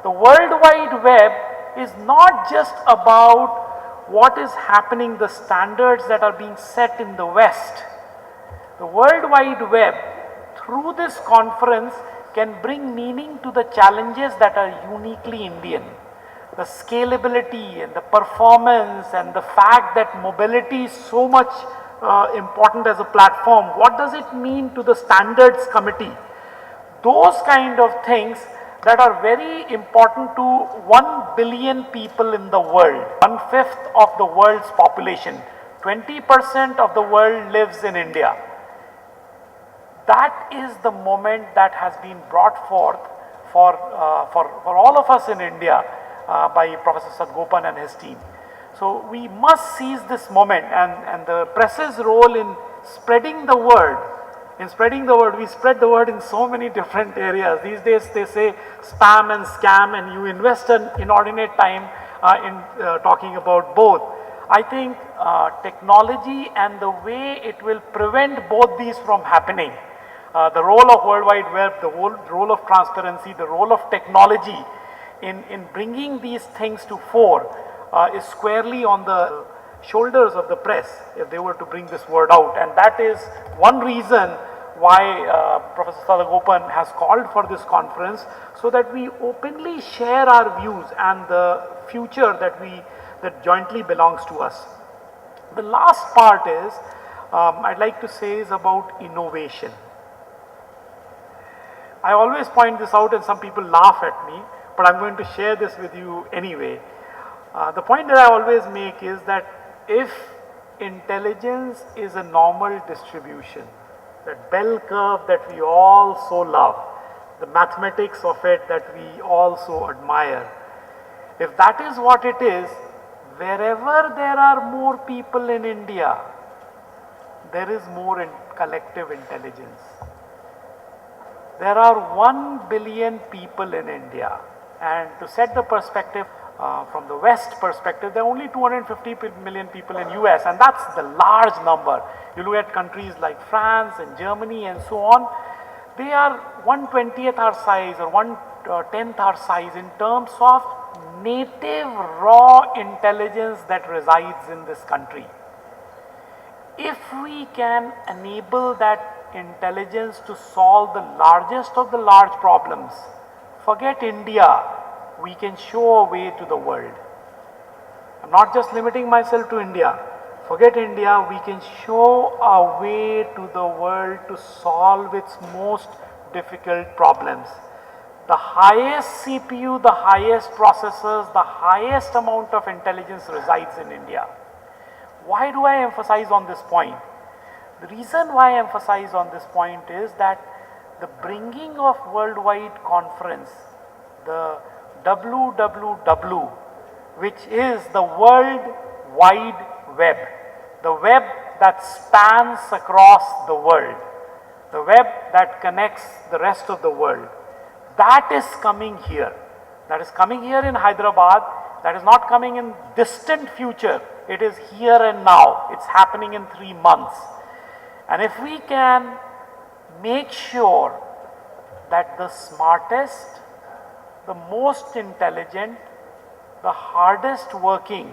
The World Wide Web is not just about what is happening, the standards that are being set in the West. The World Wide Web, through this conference, can bring meaning to the challenges that are uniquely Indian. The scalability and the performance and the fact that mobility is so much important as a platform. What does it mean to the standards committee? Those kind of things that are very important to 1 billion people in the world, 1/5 of the world's population, 20% of the world lives in India. That is the moment that has been brought forth for all of us in India by Professor Sadgopan and his team. So we must seize this moment, and the press's role in spreading the word. In spreading the word, we spread the word in so many different areas. These days they say spam and scam, and you invest an inordinate time in talking about both. I think technology and the way it will prevent both these from happening, the role of World Wide Web, the role of transparency, the role of technology in bringing these things to fore is squarely on the shoulders of the press if they were to bring this word out. And that is one reason why Professor Sadgopan has called for this conference, so that we openly share our views and the future that jointly belongs to us. The last part is, I'd like to say, is about innovation. I always point this out and some people laugh at me, but I'm going to share this with you anyway. The point that I always make is that if intelligence is a normal distribution, that bell curve that we all so love, the mathematics of it that we all so admire, if that is what it is, wherever there are more people in India, there is more collective intelligence. There are 1 billion people in India, and to set the perspective, from the West perspective, there are only 250 million people in US, and that's the large number. You look at countries like France and Germany and so on, they are 1/20th our size or 1/10th our size in terms of native raw intelligence that resides in this country. If we can enable that intelligence to solve the largest of the large problems, forget India, we can show a way to the world. I'm not just limiting myself to India. Forget India, we can show a way to the world to solve its most difficult problems. The highest CPU, the highest processors, the highest amount of intelligence resides in India. Why do I emphasize on this point? The reason why I emphasize on this point is that the bringing of worldwide conference, the WWW, which is the World Wide Web, the web that spans across the world, the web that connects the rest of the world, that is coming here. That is coming here in Hyderabad. That is not coming in distant future. It is here and now. It's happening in 3 months. And if we can make sure that the smartest, the most intelligent, the hardest working,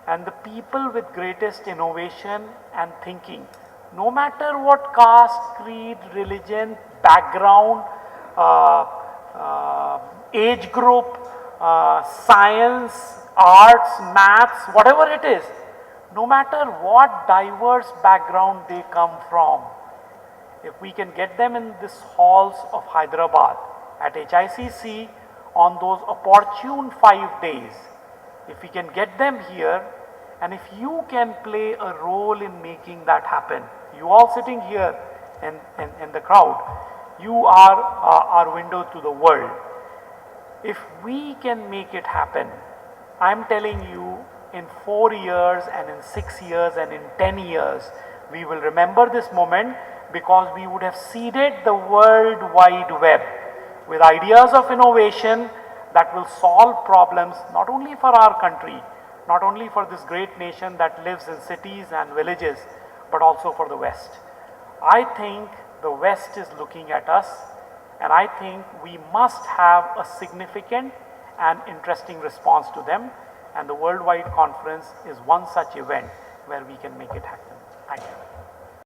and the people with greatest innovation and thinking, no matter what caste, creed, religion, background, age group, science, arts, maths, whatever it is, no matter what diverse background they come from, if we can get them in these halls of Hyderabad at HICC on those opportune 5 days, if we can get them here, and if you can play a role in making that happen, you all sitting here in the crowd, you are our window to the world. If we can make it happen, I'm telling you, in 4 years and in 6 years and in 10 years, we will remember this moment, because we would have seeded the World Wide Web with ideas of innovation that will solve problems not only for our country, not only for this great nation that lives in cities and villages, but also for the West. I think the West is looking at us, And I think we must have a significant and interesting response to them. And the Worldwide Conference is one such event where we can make it happen. Thank you.